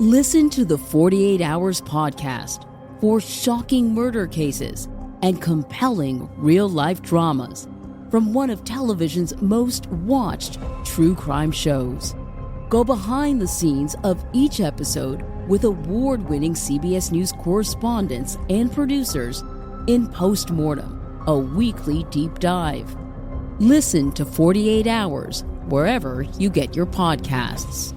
Listen to the 48 Hours podcast for shocking murder cases and compelling real-life dramas from one of television's most watched true crime shows. Go behind the scenes of each episode with award-winning CBS News correspondents and producers in Postmortem, a weekly deep dive. Listen to 48 Hours wherever you get your podcasts.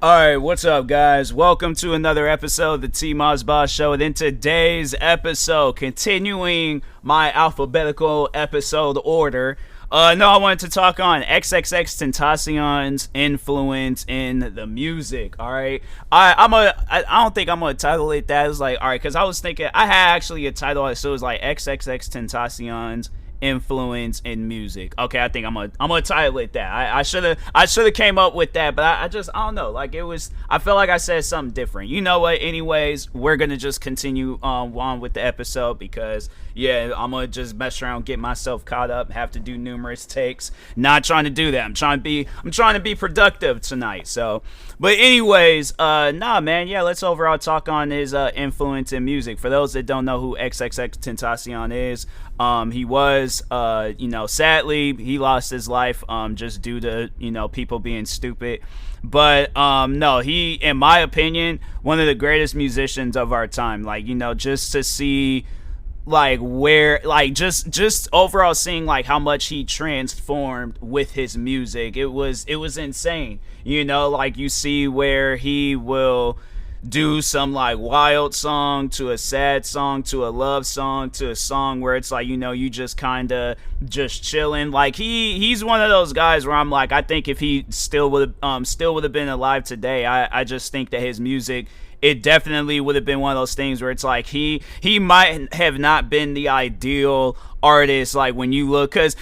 Alright, what's up guys? Welcome to another episode of the TMossBoss Show. And in today's episode, continuing my alphabetical episode order, I wanted to talk on XXXTentacion's influence in the music, alright? I don't think I'm gonna title it that. It's like, alright, because I was thinking, I had actually a title, so it was like XXXTentacion's influence in music. Okay, I think I'm gonna title it that. I should have came up with that, but I don't know. Like I felt like I said something different. You know what? Anyways, we're gonna just continue on with the episode because yeah, I'm gonna just mess around, get myself caught up, have to do numerous takes. Not trying to do that. I'm trying to be productive tonight. So, but anyways, man, yeah, let's overall talk on his influence in music. For those that don't know who XXXTentacion is, he was, sadly, he lost his life, just due to, people being stupid. But, no, he, in my opinion, one of the greatest musicians of our time. Like, just to see, like, where, like, just overall seeing, like, how much he transformed with his music. It was insane. Like, you see where he will do some like wild song to a sad song to a love song to a song where it's like, you just kind of just chilling. Like he's one of those guys where I'm like, I think if he still would have been alive today, I just think that his music, it definitely would have been one of those things where it's like he might have not been the ideal artist. Like when you look, because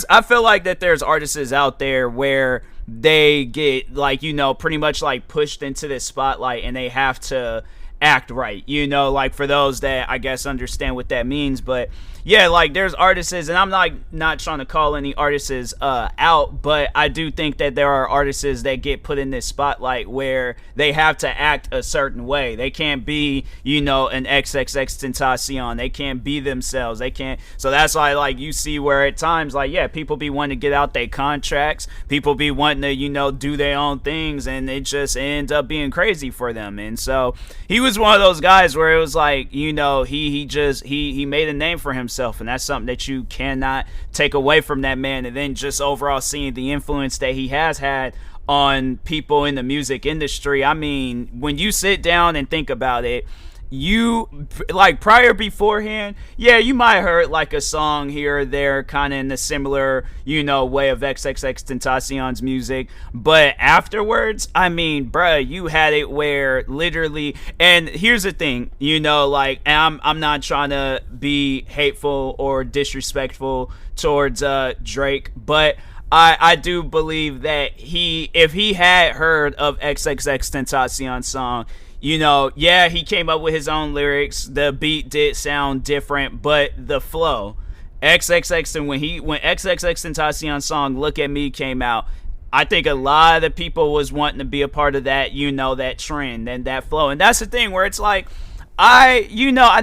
I feel like that there's artists out there where they get like, pretty much like pushed into this spotlight and they have to act right, like for those that I guess understand what that means. But yeah, like there's artists, and I'm not trying to call any artists out, but I do think that there are artists that get put in this spotlight where they have to act a certain way. They can't be, an XXXTentacion. They can't be themselves. They can't. So that's why, like, you see where at times, like, yeah, people be wanting to get out their contracts. People be wanting to, do their own things, and it just ends up being crazy for them. And so he was one of those guys where it was like, he made a name for himself. And that's something that you cannot take away from that man. And then just overall seeing the influence that he has had on people in the music industry. I mean, when you sit down and think about it, you like beforehand, yeah, you might have heard like a song here or there kind of in the similar, way of XXXTentacion's music, but afterwards, I mean, bruh, you had it where literally, and here's the thing, like, I'm not trying to be hateful or disrespectful towards Drake, but I do believe that if he had heard of XXXTentacion's song, yeah, he came up with his own lyrics. The beat did sound different, but the flow, when XXXTentacion's song "Look at Me" came out, I think a lot of the people was wanting to be a part of that, that trend and that flow. And that's the thing where it's like, I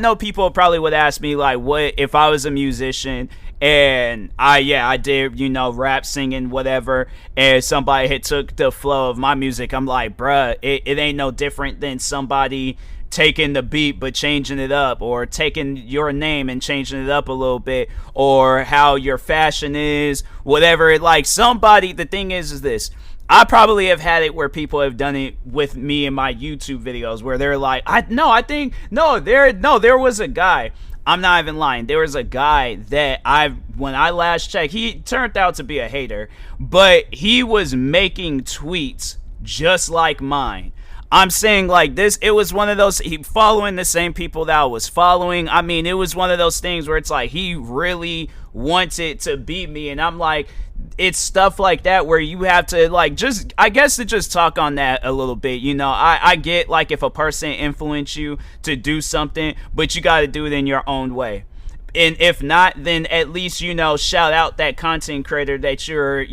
know people probably would ask me like, what if I was a musician and I did, rap, singing, whatever, and somebody had took the flow of my music. I'm like, bruh, it ain't no different than somebody taking the beat but changing it up, or taking your name and changing it up a little bit, or how your fashion is, whatever. Like somebody, the thing is this, I probably have had it where people have done it with me in my YouTube videos where they're like, there was a guy, I'm not even lying, there was a guy that when I last checked, he turned out to be a hater, but he was making tweets just like mine. I'm saying like this, it was one of those, he following the same people that I was following. I mean, it was one of those things where it's like, he really wanted to beat me. And I'm like, it's stuff like that where you have to like, just, I guess to just talk on that a little bit. I get like if a person influence you to do something, but you got to do it in your own way. and if not, then at least, shout out that content creator that you're,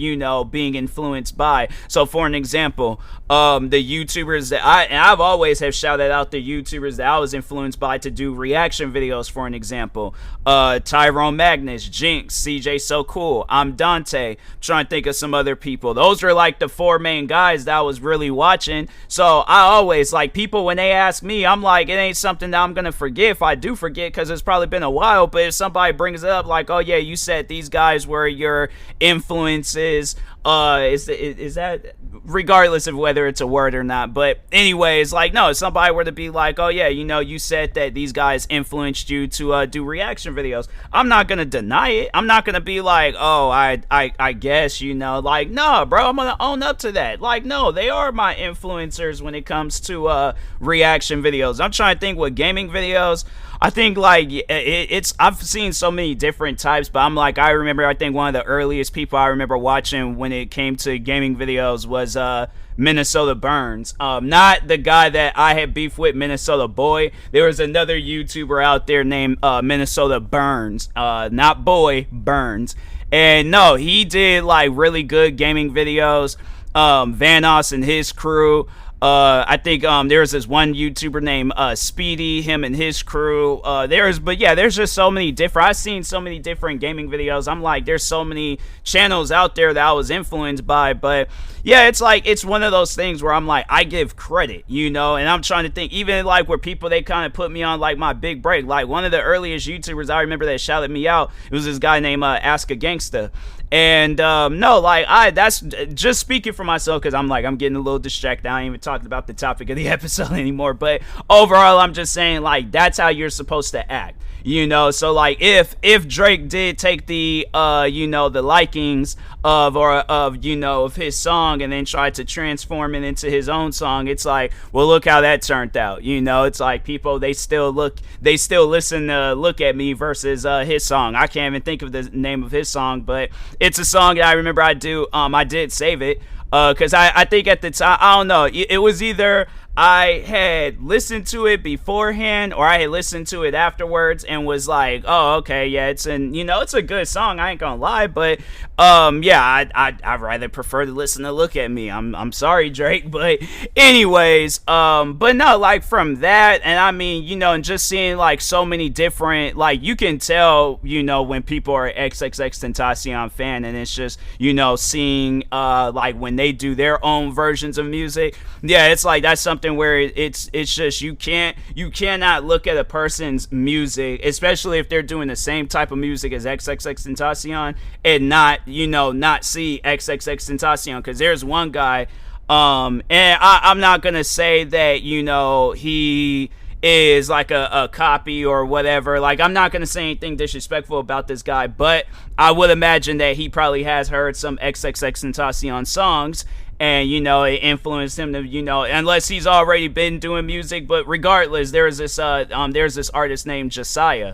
being influenced by. So for an example, the YouTubers that I've always have shouted out the YouTubers that I was influenced by to do reaction videos, for an example. Tyrone Magnus, Jinx, CJ So Cool, I'm Dante. I'm trying to think of some other people. Those are like the 4 main guys that I was really watching. So I always, like, people when they ask me, I'm like, it ain't something that I'm gonna forget. If I do forget, because it's probably been a while, but if somebody brings it up like, oh yeah, you said these guys were your influences, is that, regardless of whether it's a word or not, but anyways, like, no, if somebody were to be like, oh yeah, you said that these guys influenced you to do reaction videos, I'm not gonna deny it. I'm not gonna be like, oh, I guess, like, no, bro, I'm gonna own up to that. Like, no, they are my influencers when it comes to reaction videos. I'm trying to think with gaming videos. I think, like, I've seen so many different types, but I'm like, I think one of the earliest people I remember watching when it came to gaming videos was Minnesota Burns. Not the guy that I had beef with, Minnesota Boy. There was another YouTuber out there named Minnesota Burns, not Boy, Burns. And no, he did like really good gaming videos. Vanos and his crew. I think there's this one YouTuber named Speedy, him and his crew. There's just so many different. I've seen so many different gaming videos. I'm like, there's so many channels out there that I was influenced by. But yeah, it's like, it's one of those things where I'm like, I give credit, and I'm trying to think, even like where people, they kind of put me on like my big break. Like one of the earliest YouTubers I remember that shouted me out, it was this guy named Ask a Gangsta. And no, like, that's just speaking for myself, because I'm like, I'm getting a little distracted. I ain't even talking about the topic of the episode anymore. But overall, I'm just saying, like, that's how you're supposed to act. So like, if Drake did take the the likings of his song and then tried to transform it into his own song, it's like, well, look how that turned out. It's like people, they still listen to Look at Me versus his song. I can't even think of the name of his song, but it's a song that I remember I did save it because I think at the time, I don't know, it was either I had listened to it beforehand or I had listened to it afterwards and was like, oh, okay, yeah, it's a good song, I ain't gonna lie, but yeah, I'd rather prefer to listen to Look at Me. I'm sorry, Drake, but anyways, but no, like, from that, and I mean, and just seeing like so many different, like, you can tell, when people are XXXTentacion fan, and it's just, seeing like when they do their own versions of music, yeah, it's like, that's something where it's just, you cannot look at a person's music, especially if they're doing the same type of music as XXXTentacion, and not see XXXTentacion, because there's one guy, and I'm not gonna say that he is like a copy or whatever. Like, I'm not gonna say anything disrespectful about this guy, but I would imagine that he probably has heard some XXXTentacion songs, and it influenced him to, unless he's already been doing music. But regardless, there's this artist named Josiah.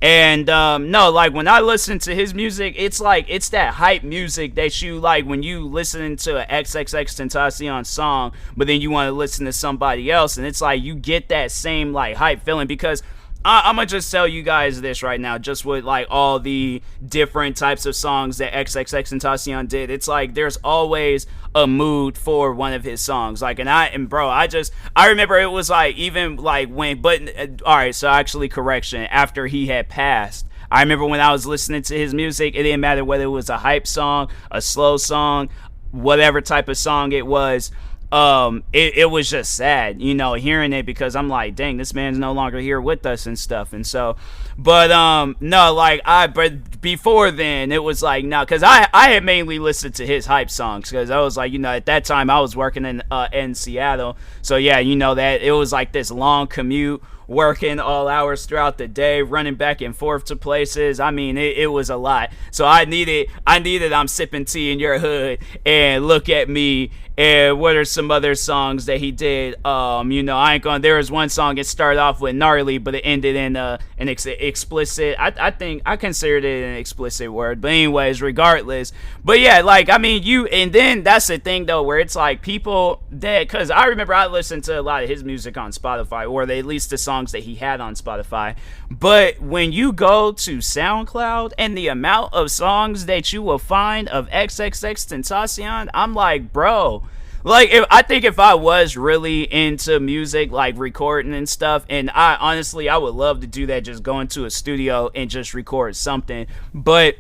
And no, like, when I listen to his music, it's like, it's that hype music that you like when you listen to an XXXTentacion song, but then you want to listen to somebody else, and it's like you get that same like hype feeling. Because I'm gonna just tell you guys this right now, just with like all the different types of songs that XXXTentacion did, it's like there's always a mood for one of his songs. Like, I remember it was like, even like when, but alright, so actually, correction, after he had passed, I remember when I was listening to his music, it didn't matter whether it was a hype song, a slow song, whatever type of song it was. It was just sad, hearing it, because I'm like, dang, this man's no longer here with us and stuff. And so, but no, like, but before then, it was like, no, because I had mainly listened to his hype songs, because I was like, at that time I was working in Seattle, so yeah, that it was like this long commute, working all hours throughout the day, running back and forth to places. I mean, it was a lot. So I needed I'm Sipping Tea in Your Hood and Look at Me. And what are some other songs that he did? There was one song, it started off with gnarly, but it ended in an explicit, I think I considered it an explicit word, but anyways, regardless. But yeah, like, I mean, and then that's the thing though, where it's like people, that, because I remember I listened to a lot of his music on Spotify, or at least the songs that he had on Spotify. But when you go to SoundCloud and the amount of songs that you will find of XXXTentacion, I'm like, bro. Like, I think if I was really into music, like recording and stuff, and I would love to do that, just go into a studio and just record something. But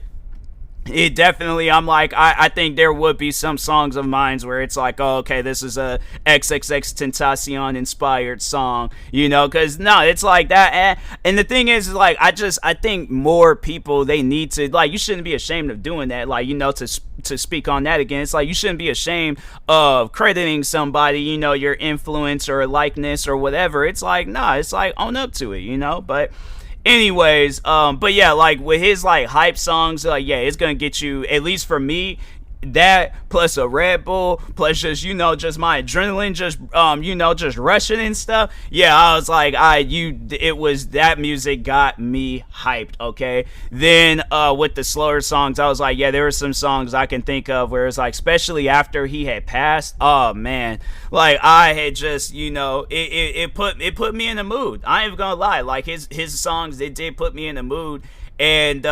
it definitely, I'm like, I think there would be some songs of mine where it's like, oh, okay, this is a XXXTentacion inspired song, you know, because no, it's like that. And the thing is, like, I think more people, they need to, like, you shouldn't be ashamed of doing that, like, you know, to speak on that again, it's like, you shouldn't be ashamed of crediting somebody, you know, your influence or likeness or whatever. It's like, nah, it's like, own up to it, you know. But anyways, but yeah, like with his like hype songs, like yeah, it's gonna get you, at least for me, that plus a Red Bull plus just, you know, just my adrenaline just you know, just rushing and stuff. Yeah, I was like, it was, that music got me hyped. Okay, then with the slower songs, I was like, yeah, there were some songs I can think of where it's like, especially after he had passed, oh man, like I had just, you know, it put me in the mood. I ain't even gonna lie, like his songs, it did put me in the mood. And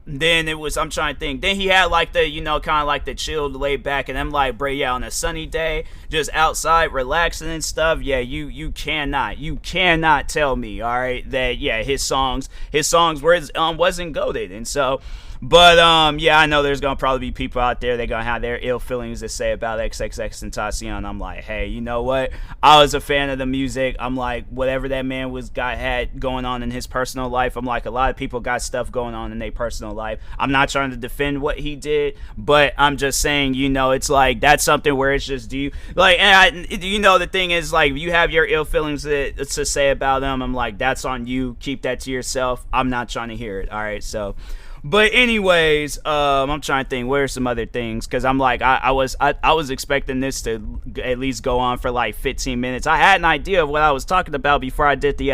then it was, I'm trying to think, then he had like the, you know, kind of like the chilled, laid back, and I'm like, bro, yeah, on a sunny day, just outside relaxing and stuff, yeah, you cannot tell me, all right, that yeah, his songs wasn't goated. And so, but yeah, I know there's gonna probably be people out there that gonna have their ill feelings to say about XXXTentacion. I'm like, hey, you know what? I was a fan of the music. I'm like, whatever that man had going on in his personal life, I'm like, a lot of people got stuff going on in their personal life. I'm not trying to defend what he did, but I'm just saying, you know, it's like, that's something where it's just, do you like, and you know, the thing is, like, you have your ill feelings to say about them. I'm like, that's on you. Keep that to yourself. I'm not trying to hear it. All right, so. But anyways, I'm trying to think, what are some other things? Because I'm like, I was expecting this to at least go on for like 15 minutes. I had an idea of what I was talking about before I did the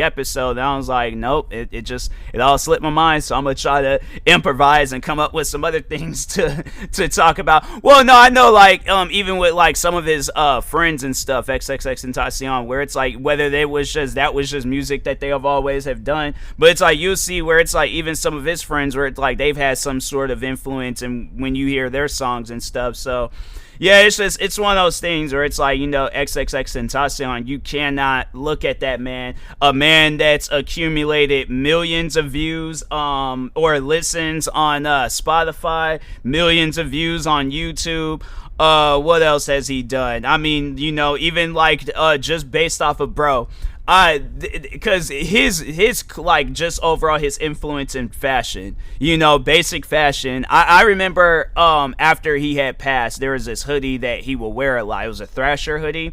episode, and I was like, nope, it all slipped my mind. So I'm gonna try to improvise and come up with some other things to talk about. Well, no, I know, like, even with like some of his friends and stuff, XXXTentacion, where it's like, whether that was just music that they have always have done, but it's like, you'll see where it's like even some of his friends, where it's like they've had some sort of influence, and when you hear their songs and stuff. So yeah, it's one of those things where it's like, you know, XXXTentacion, you cannot look at that man, a man that's accumulated millions of views or listens on Spotify, millions of views on YouTube. What else has he done? I mean, you know, even like just based off of, bro, because his like, just overall his influence in fashion, you know, basic fashion. I remember after he had passed, there was this hoodie that he would wear a lot. It was a Thrasher hoodie.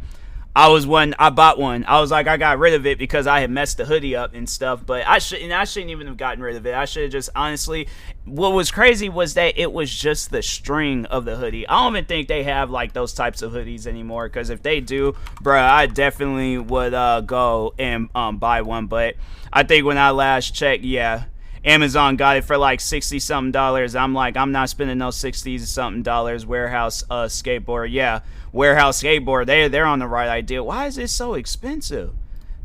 I bought one. I was like, I got rid of it because I had messed the hoodie up and stuff, but I shouldn't even have gotten rid of it. I should have just, honestly, what was crazy was that it was just the string of the hoodie. I don't even think they have like those types of hoodies anymore, because if they do, bruh, I definitely would go and buy one. But I think when I last checked, yeah, Amazon got it for like $60-something. I'm like, I'm not spending no $60-something. Warehouse skateboard, yeah, Warehouse skateboard. They're on the right idea. Why is it so expensive?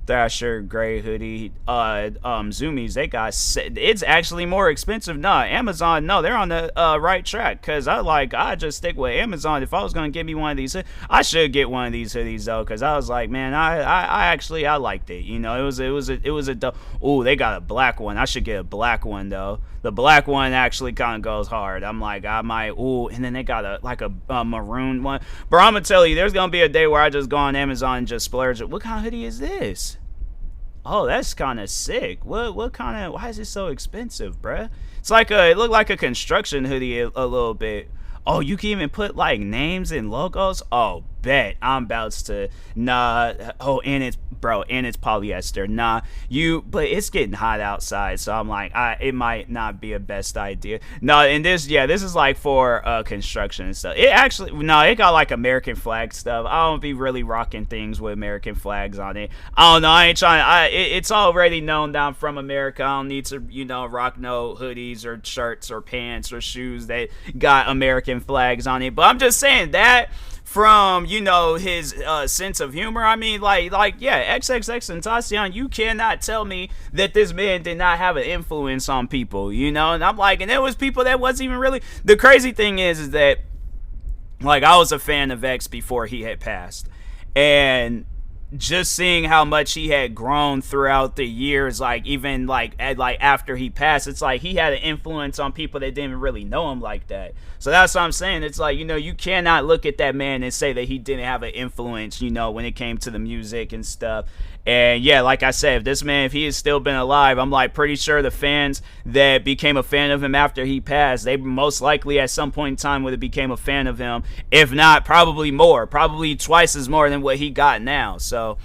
Thrasher gray hoodie, Zoomies, they got, it's actually more expensive. Nah, Amazon, no, they're on the right track, because I just stick with Amazon. If I was gonna get me one of these, I should get one of these hoodies though, because I was like, man, I actually liked it, you know. It was a ooh, they got a black one. I should get a black one though. The black one actually kind of goes hard. I'm like, I might, ooh, and then they got a maroon one. Bro, I'm gonna tell you, there's gonna be a day where I just go on Amazon and just splurge. What kind of hoodie is this? Oh, that's kind of sick. What kind of, why is it so expensive, bruh? It's like it looked like a construction hoodie a little bit. Oh, you can even put like names and logos. Oh, bet. I'm about to, nah. Oh, and it's, bro, and it's polyester. Nah, but it's getting hot outside, so I'm like, it might not be a best idea. No, and this is like for construction and stuff. It actually, no, it got like American flag stuff. I don't be really rocking things with American flags on it. I don't know. I ain't trying. It's already known that I'm from America. I don't need to, you know, rock no hoodies or shirts or pants or shoes that got American flags on it. But I'm just saying that from, you know, his sense of humor. I mean, yeah, XXXTentacion, you cannot tell me that this man did not have an influence on people, you know? And I'm like, and there was people that wasn't even really. The crazy thing is that, like, I was a fan of X before he had passed, and just seeing how much he had grown throughout the years, like even like after he passed, it's like he had an influence on people that didn't really know him like that. So that's what I'm saying. It's like, you know, you cannot look at that man and say that he didn't have an influence, you know, when it came to the music and stuff. And yeah, like I said, if he had still been alive, I'm like pretty sure the fans that became a fan of him after he passed, they most likely at some point in time would have became a fan of him. If not, probably more, probably twice as more than what he got now. So,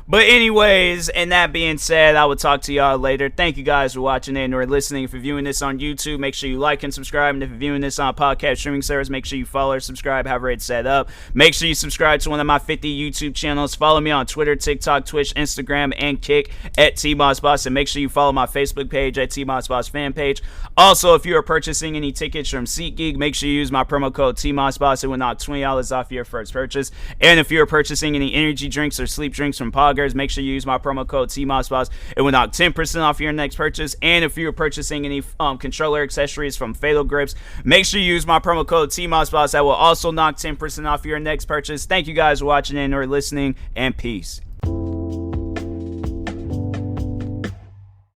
but anyways, and that being said, I will talk to y'all later. Thank you guys for watching and or listening. If you're viewing this on YouTube, make sure you like and subscribe. And if you're viewing this on podcast streaming service, make sure you follow or subscribe, however it's set up. Make sure you subscribe to one of my 50 YouTube channels. Follow me on Twitter, TikTok, Twitch, Instagram, and Kick at TMossBoss. And make sure you follow my Facebook page at TMossBoss fan page. Also, if you are purchasing any tickets from SeatGeek, make sure you use my promo code TMossBoss. It will knock $20 off your first purchase. And if you are purchasing any energy drinks or sleep drinks from Poggers, make sure you use my promo code TMossBoss. It will knock 10% off your next purchase. And if you're purchasing any controller accessories from Fatal Grips, make sure you use my promo code TMossBoss. That will also knock 10% off your next purchase. Thank you guys for watching and or listening, and peace.